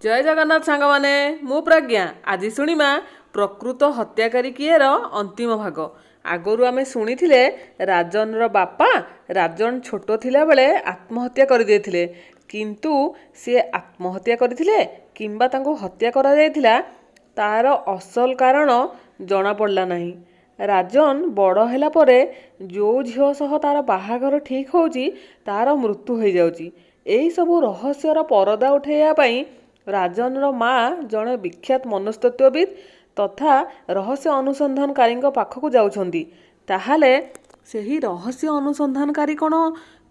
जय जगन्नाथ सांगमाने मु प्रज्ञा आज शुणिमा प्रकृत हत्याकारी किएर अंतिम भाग। आगरू आमे शुणिथिले राजन बापा राजन छोट थिला बेले आत्महत्या कर देथिले, किंतु सी आत्महत्या करथिले किंबा तांको हत्या करा जायथिला तार असल कारण जना पड़ला नाही। राजन बड़ होला परे जो झियो सह तार बाहाघर ठीक होउची तार मृत्यु हो जाउची। एही सबु रहस्यर परदा उठेया पई राजन माँ जड़े विख्यात मनस्तत्वविद तथा रहस्य अनुसंधानकारी पाखक जाउछंती। ताहाले सेही रहस्य अनुसंधानकारी कौन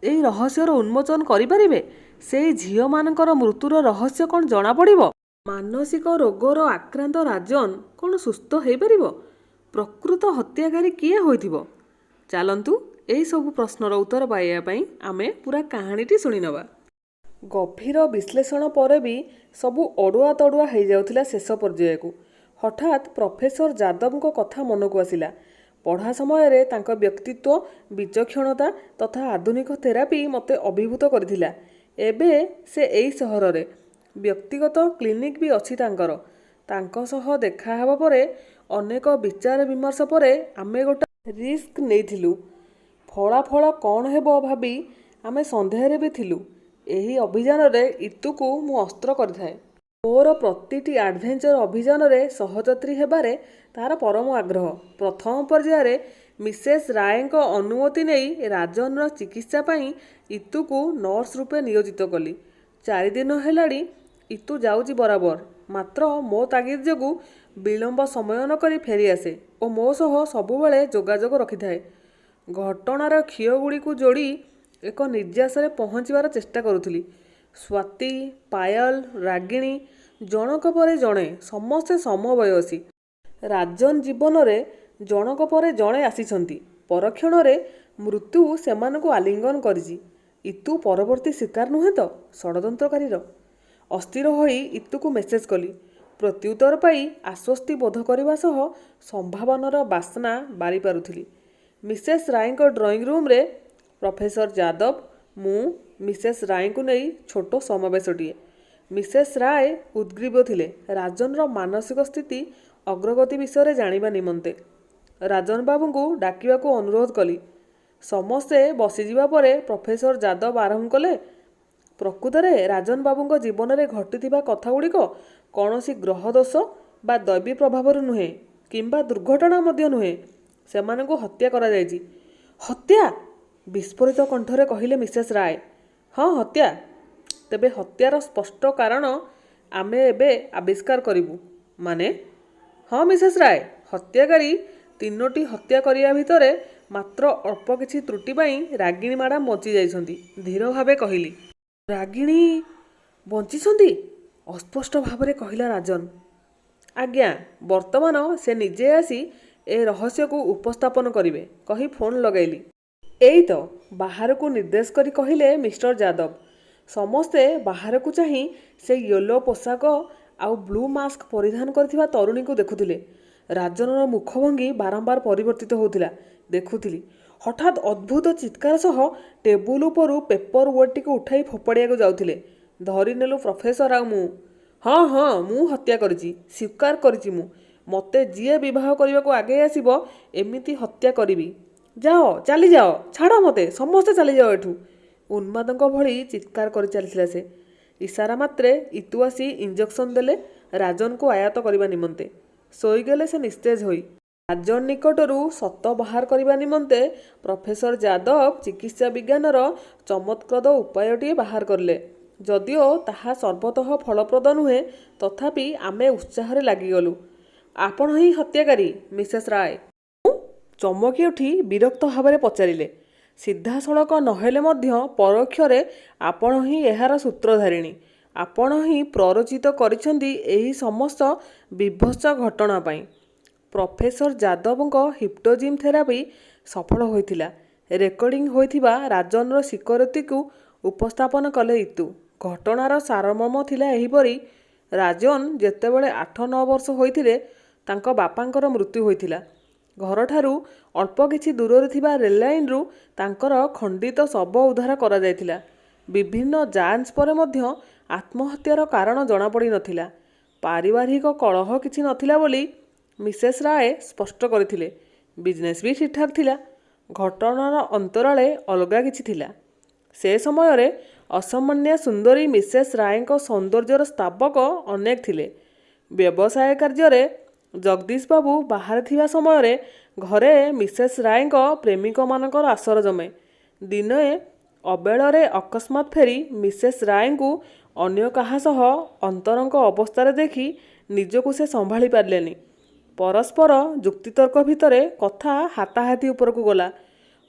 यही रहस्यर उन्मोचन करिपारिबे? सेही झियो मानकर मृत्युर रहस्य कौन जना पड़िबो? मानसिक रोगर आक्रांत राजन कौन सुस्थ हो पारिबो? प्रकृत हत्याकारी किए होइथिबो? चलंतु एही सब प्रश्नर उत्तर पाइबा पई आमे पूरा कहानीटी शुणी नबा। गभीर विश्लेषण पर भी सबू अड़ुआ तड़ुआ हो जाउथिला शेष पर्याय को। हठात प्रोफेसर जादव को कथा मन को आसिला। पढ़ा समय रे तांको व्यक्तित्व विचक्षणता तथा आधुनिक थेरापी मते अभिभूत करथिला। एबे से एई सहर रे व्यक्तिगत क्लिनिक भी अछि तांकर। तांको सह देखा हेबा परे अनेक विचार विमर्श परे आमे गोटा रिस्क नेइथिलु। फलाफल कौन हेबो भाबी आमे संदेह रे भी थिलु। एही अभियान रे इतु को मु अस्त्र करथाए। मोर प्रतिटी एडवेंचर अभियान रे सहयात्री हेबारे तार परम आग्रह। प्रथम पर्याय रे मिसेस राय को अनुमति नहीं राजन चिकित्सा पई इतु को नर्स रूपे नियोजित कली। 4 दिन हेलाड़ी इतु जाउची बराबर, मात्र मो तागिद जगु विलंब समय न करी फेरी आसे और मो सह सबुबेले जोगाजोग रखिथाए। घटनार क्षीय गुड़ी को जोड़ी एक निर्यासरे पहुँचवार चेष्टा करुथली। स्वाति, पायल, रागिणी जनक परे जणे समस्ते समवयसी। राजन जीवन रे जनक परे जणे आसीछंती। परक्षण रे मृत्यु सेमानकु आलिंगन करिछि। इतु परवर्ती शिकार नुहे तो षड़यंत्रकारीर। अस्थिर होई इतुकु मेसेज कली। प्रत्युत्तर पाई आश्वस्ति बोध करने सह संभावनार बासना बारी पारुथिली। मिसेस राय ड्रॉइंग रूम रे प्रोफेसर जादव मु मिसेस राय को नहीं छोट समावेशटीए। मिसेस राय उद्ग्रीव थिले राजन मानसिक स्थिति अग्रगति विषय जानिबा निमंते। राजन बाबू को डाकिबा को अनुरोध कली। समस्ते बसीजिबा परे प्रोफेसर जादव आरंभ कले। प्रकृत में राजन बाबू जीवन में घटिथिबा कथा गुड़िक कौनसी ग्रह दोष बा दैवी प्रभाव नुहे किंबा दुर्घटना मध्य नुहे, सेमानकु हत्या करा जायछि। हत्या? विस्फोरित कंठरे कहिले मिसेस राय। हाँ हत्या। तेबे हत्यार स्पष्ट कारण आमे एबे आविष्कार करिबु। माने? हाँ मिसेस राय, हत्याकारी 3टी हत्या करिया भितरे मात्र अल्प किछि त्रुटि पाई रागिणी मैडम बंची जाइछंती। धीर भावे कहिली। रागिणी बंचिछंती? अस्पष्ट भावरे कहिला राजन। आज्ञा, वर्तमान से निजे आसी ए रहस्य को उपस्थापन करिवे कही फोन लगाइली। एई तो बाहर को निर्देश करी कहिले मिस्टर जादव। समस्ते बाहर को चाही से येलो पोशाक आउ ब्लू मास्क परिधान करथिबा तरुणी को देखुथिले। राजनर मुखभंगी बारंबार परिवर्तित होउथिला देखुथिली। हठात अद्भुत चित्कार सह टेबुल उपरु पेपर वेट को उठाई फोपाड़िया को जाउथिले। धरी नेलु प्रोफेसर आ मु। हाँ हाँ मु हत्या करिछि, स्वीकार करिछि मु। मते जिए विवाह करने को आगे आसीबो एमिति हत्या करिबी। जाओ चली जाओ, छाड़ मते, समस्ते चली जाओ एठू। उन्मादक भली चित्कार कर चलथिला से। इशारा मात्रे इतु आसी इंजेक्शन देले राजन को आयात करने निमंते। सोईगले से निस्तेज होई। राजन निकटरू सत बाहर करने निमंते प्रोफेसर जादव चिकित्सा विज्ञानर चमत्प्रद उपायटी बाहर करले। जदिओ ताहा सर्वतः फलप्रद नुहे, तथापि आमे उत्साह लागिगलु। आपण ही हत्याकारी मिसेस राय? चमकी उठी विरक्त भाव पचारिले। सीधासलख नहेले मध्य परोक्षरे आपण ही एहार सूत्रधारिणी। आपण ही प्ररोचित करिसेंती एही समस्त विभत्स घटना पाई। प्रोफेसर जादव हिप्नोजिम थेरापी सफल होइथिला। रेकर्डिंग होइथिबा राजनर सिक्योरिटी को उपस्थापन कले इतु। घटनार सारमर्म थिला एहीपरि। राजन जेतेबेले 8-9 वर्ष होइथिले तांको बापांकर मृत्यु होइथिला। घर ठारू अल्प किछि दूर थिबा रेल लाइन तांकर खंडित शव उद्धार करा जायथिला। विभिन्न जांच पर मध्य ଆତ୍ମହତ୍ୟାର କାରଣ ଜଣାପଡ଼ିନଥିଲା। ପାରିବାରିକ କଳହ କିଛି ନଥିଲା ବୋଲି ମିସେସ୍ ରାୟ ସ୍ପଷ୍ଟ କରିଥିଲେ। ବିଜନେସ୍ ବି ଠିକ୍ଠାକ୍ ଥିଲା। ଘଟଣାର ଅନ୍ତରାଳେ ଅଲଗା କିଛି ଥିଲା। ସେ ସମୟରେ ଅସାମାନ୍ୟ ସୁନ୍ଦରୀ ମିସେସ୍ ରାୟଙ୍କ ସୌନ୍ଦର୍ଯ୍ୟର ସ୍ତାବକ ଅନେକ ଥିଲେ। ବ୍ୟବସାୟ କାର୍ଯ୍ୟରେ ଜଗଦୀଶ ବାବୁ ବାହାରେ ଥିବା ସମୟରେ ଘରେ ମିସେସ୍ ରାୟଙ୍କ ପ୍ରେମିକମାନଙ୍କର ଆସର ଜମେ। ଦିନେ ଅବେଳରେ ଅକସ୍ମାତ୍ ଫେରି ମିସେସ୍ ରାୟଙ୍କୁ ଅନ୍ୟ କାହା ସହ ଅନ୍ତରଙ୍ଗ ଅବସ୍ଥାରେ ଦେଖି ନିଜକୁ ସେ ସମ୍ଭାଳି ପାରିଲେନି। ପରସ୍ପର ଯୁକ୍ତିତର୍କ ଭିତରେ କଥା ହାତାହାତି ଉପରକୁ ଗଲା।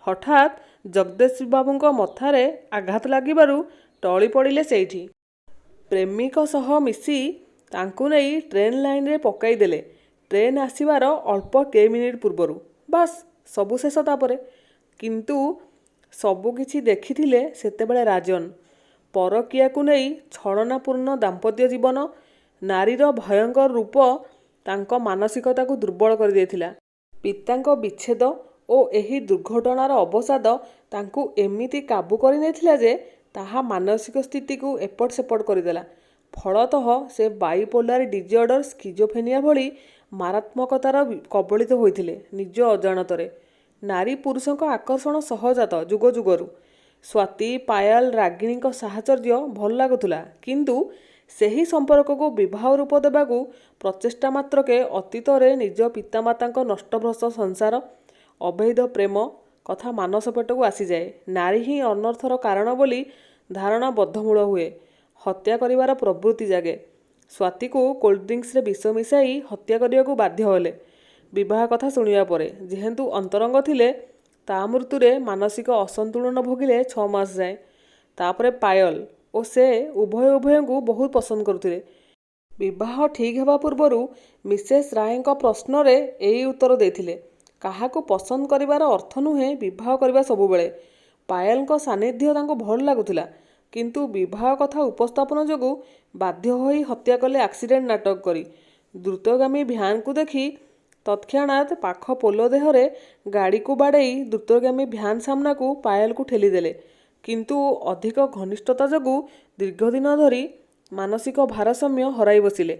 ହଠାତ୍ ଜଗଦୀଶ ବାବୁଙ୍କ ମଥାରେ ଆଘାତ ଲାଗିବାରୁ ଟଳି ପଡ଼ିଲେ ସେଇଠି। ପ୍ରେମିକ ସହ ମିଶି ତାଙ୍କୁ ନେଇ ଟ୍ରେନ୍ ଲାଇନ୍ରେ ପକାଇ ଦେଲେ। ଟ୍ରେନ୍ ଆସିବାର ଅଳ୍ପ କେଇମିନିଟ୍ ପୂର୍ବରୁ। ବାସ୍ ସବୁ ଶେଷ ତାପରେ। କିନ୍ତୁ ସବୁକିଛି ଦେଖିଥିଲେ ସେତେବେଳେ ରାଜନ। ପରକୀୟାକୁ ନେଇ ଛଳନାପୂର୍ଣ୍ଣ ଦାମ୍ପତ୍ୟ ଜୀବନ। ନାରୀର ଭୟଙ୍କର ରୂପ ତାଙ୍କ ମାନସିକତାକୁ ଦୁର୍ବଳ କରିଦେଇଥିଲା। ପିତାଙ୍କ ବିଚ୍ଛେଦ ଓ ଏହି ଦୁର୍ଘଟଣାର ଅବସାଦ ତାଙ୍କୁ ଏମିତି କାବୁ କରିନେଇଥିଲା ଯେ ତାହା ମାନସିକ ସ୍ଥିତିକୁ ଏପଟ ସେପଟ କରିଦେଲା। ଫଳତଃ ସେ ବାଇପୋଲାର ଡିଜଅର୍ଡର ସ୍କିଜୋଫ୍ରେନିଆ ଭଳି ମାରାତ୍ମକତାର କବଳିତ ହୋଇଥିଲେ ନିଜ ଅଜାଣତରେ। ନାରୀ ପୁରୁଷଙ୍କ ଆକର୍ଷଣ ସହଜାତ ଯୁଗ ଯୁଗରୁ। ସ୍ୱାତୀ, ପାୟଲ, ରାଗିଣୀଙ୍କ ସାହଚର୍ଯ୍ୟ ଭଲ ଲାଗୁଥିଲା। କିନ୍ତୁ ସେହି ସମ୍ପର୍କକୁ ବିବାହ ରୂପ ଦେବାକୁ ପ୍ରଚେଷ୍ଟା ମାତ୍ରକେ ଅତୀତରେ ନିଜ ପିତାମାତାଙ୍କ ନଷ୍ଟଭ୍ରଷ୍ଟ ସଂସାର, ଅବୈଧ ପ୍ରେମ କଥା ମାନସ ପେଟକୁ ଆସିଯାଏ। ନାରୀ ହିଁ ଅନର୍ଥର କାରଣ ବୋଲି ଧାରଣା ବଦ୍ଧମୂଳ ହୁଏ। ହତ୍ୟା କରିବାର ପ୍ରବୃତ୍ତି ଜାଗେ। ସ୍ୱାତୀକୁ କୋଲ୍ଡଡ୍ରିଙ୍କସରେ ବିଷ ମିଶାଇ ହତ୍ୟା କରିବାକୁ ବାଧ୍ୟ ହେଲେ। ବିବାହ କଥା ଶୁଣିବା ପରେ ଯେହେତୁ ଅନ୍ତରଙ୍ଗ ଥିଲେ, ତା ମୃତ୍ୟୁରେ ମାନସିକ ଅସନ୍ତୁଳନ ଭୋଗିଲେ 6 ମାସ ଯାଏ। ତାପରେ ପାୟଲ ଓ ସେ ଉଭୟଙ୍କୁ ବହୁତ ପସନ୍ଦ କରୁଥିଲେ। ବିବାହ ଠିକ୍ ହେବା ପୂର୍ବରୁ ମିସେସ୍ ରାୟଙ୍କ ପ୍ରଶ୍ନରେ ଏଇ ଉତ୍ତର ଦେଇଥିଲେ। କାହାକୁ ପସନ୍ଦ କରିବାର ଅର୍ଥ ନୁହେଁ ବିବାହ କରିବା ସବୁବେଳେ। ପାୟଲଙ୍କ ସାନ୍ନିଧ୍ୟ ତାଙ୍କୁ ଭଲ ଲାଗୁଥିଲା। କିନ୍ତୁ ବିବାହ କଥା ଉପସ୍ଥାପନ ଯୋଗୁଁ ବାଧ୍ୟ ହୋଇ ହତ୍ୟା କଲେ ଆକ୍ସିଡେଣ୍ଟ ନାଟକ କରି। ଦ୍ରୁତଗାମୀ ଭ୍ୟାନ୍କୁ ଦେଖି ତତ୍କ୍ଷଣାତ୍ ପାଖ ପୋଲ ଦେହରେ ଗାଡ଼ିକୁ ବାଡ଼େଇ ଦ୍ରୁତଗାମୀ ଭ୍ୟାନ୍ ସାମ୍ନାକୁ ପାୟଲକୁ ଠେଲିଦେଲେ। କିନ୍ତୁ ଅଧିକ ଘନିଷ୍ଠତା ଯୋଗୁଁ ଦୀର୍ଘଦିନ ଧରି ମାନସିକ ଭାରସାମ୍ୟ ହରାଇ ବସିଲେ।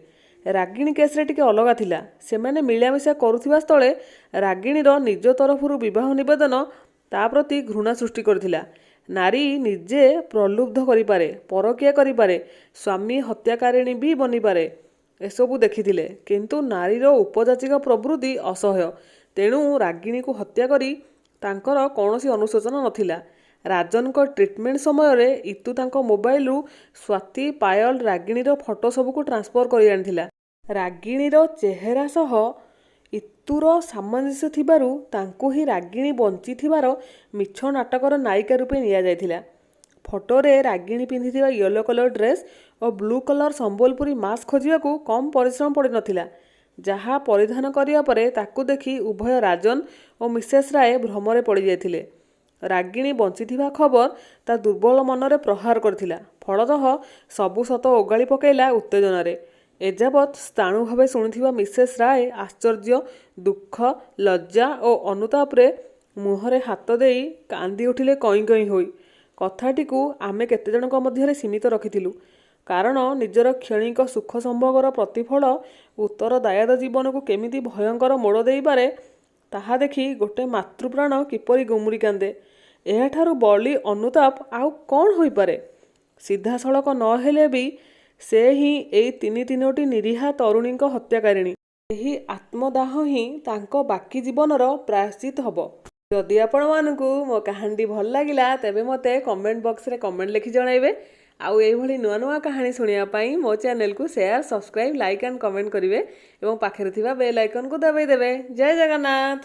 ରାଗିଣୀ କେସ୍ରେ ଟିକେ ଅଲଗା ଥିଲା। ସେମାନେ ମିଳାମିଶା କରୁଥିବା ସ୍ଥଳେ ରାଗିଣୀର ନିଜ ତରଫରୁ ବିବାହ ନିବେଦନ ତା ପ୍ରତି ଘୃଣା ସୃଷ୍ଟି କରିଥିଲା। ନାରୀ ନିଜେ ପ୍ରଲୁବ୍ଧ କରିପାରେ, ପରକୀୟା କରିପାରେ, ସ୍ୱାମୀ ହତ୍ୟାକାରିଣୀ ବି ବନିପାରେ। ଏସବୁ ଦେଖିଥିଲେ। କିନ୍ତୁ ନାରୀର ଉପଜାଚିକ ପ୍ରବୃତ୍ତି ଅସହ୍ୟ। ତେଣୁ ରାଗିଣୀକୁ ହତ୍ୟା କରି ତାଙ୍କର କୌଣସି ଅନୁଶୋଚନା ନଥିଲା। ରାଜନଙ୍କ ଟ୍ରିଟମେଣ୍ଟ ସମୟରେ ଇତୁ ତାଙ୍କ ମୋବାଇଲରୁ ସ୍ୱାତୀ, ପାୟଲ, ରାଗିଣୀର ଫଟୋ ସବୁକୁ ଟ୍ରାନ୍ସଫର କରି ଆଣିଥିଲା। ରାଗିଣୀର ଚେହେରା ସହ ଇତୁର ସାମଞ୍ଜସ୍ୟ ଥିବାରୁ ତାଙ୍କୁ ହିଁ ରାଗିଣୀ ବଞ୍ଚିଥିବାର ମିଛ ନାଟକର ନାୟିକା ରୂପେ ନିଆଯାଇଥିଲା। ଫଟୋରେ ରାଗିଣୀ ପିନ୍ଧିଥିବା ୟେଲୋ କଲର ଡ୍ରେସ୍ ଓ ବ୍ଲୁ କଲର ସମ୍ବଲପୁରୀ ମାସ୍କ ଖୋଜିବାକୁ କମ୍ ପରିଶ୍ରମ ପଡ଼ିନଥିଲା। ଯାହା ପରିଧାନ କରିବା ପରେ ତାକୁ ଦେଖି ଉଭୟ ରାଜନ ଓ ମିସେସ୍ ରାୟ ଭ୍ରମରେ ପଡ଼ିଯାଇଥିଲେ। ରାଗିଣୀ ବଞ୍ଚିଥିବା ଖବର ତା ଦୁର୍ବଳ ମନରେ ପ୍ରହାର କରିଥିଲା। ଫଳତଃ ସବୁ ସତ ଓଗାଳି ପକାଇଲା ଉତ୍ତେଜନାରେ। ଏଯାବତ୍ ସ୍ଥାଣୁ ଭାବେ ଶୁଣିଥିବା ମିସେସ୍ ରାୟ ଆଶ୍ଚର୍ଯ୍ୟ, ଦୁଃଖ, ଲଜ୍ଜା ଓ ଅନୁତାପରେ ମୁହଁରେ ହାତ ଦେଇ କାନ୍ଦି ଉଠିଲେ କଇଁ କଇଁ ହୋଇ। କଥାଟିକୁ ଆମେ କେତେଜଣଙ୍କ ମଧ୍ୟରେ ସୀମିତ ରଖିଥିଲୁ। କାରଣ ନିଜର କ୍ଷଣିକ ସୁଖ ସମ୍ଭୋଗର ପ୍ରତିଫଳ ଉତ୍ତରଦାୟାଦ ଜୀବନକୁ କେମିତି ଭୟଙ୍କର ମୋଡ଼ ଦେଇପାରେ, ତାହା ଦେଖି ଗୋଟେ ମାତୃପ୍ରାଣ କିପରି ଗୁମୁରି କାନ୍ଦେ। ଏହାଠାରୁ ବଳି ଅନୁତାପ ଆଉ କ'ଣ ହୋଇପାରେ? ସିଧାସଳଖ ନ ହେଲେ ବି ସେ ହିଁ ଏଇ ତିନୋଟି ନିରୀହା ତରୁଣୀଙ୍କ ହତ୍ୟାକାରିଣୀ। ଏହି ଆତ୍ମଦାହ ହିଁ ତାଙ୍କ ବାକି ଜୀବନର ପ୍ରାୟଶ୍ଚିତ ହେବ। ଯଦି ଆପଣମାନଙ୍କୁ ମୋ କାହାଣୀଟି ଭଲ ଲାଗିଲା ତେବେ ମୋତେ କମେଣ୍ଟ ବକ୍ସରେ କମେଣ୍ଟ ଲେଖି ଜଣାଇବେ। ଆଉ ଏଇଭଳି ନୂଆ ନୂଆ କାହାଣୀ ଶୁଣିବା ପାଇଁ ମୋ ଚ୍ୟାନେଲକୁ share, subscribe, like and comment କରିବେ ଏବଂ ପାଖରେ ଥିବା ବେଲ୍ ଆଇକନକୁ ଦବାଇ ଦେବେ। ଜୟ ଜଗନ୍ନାଥ।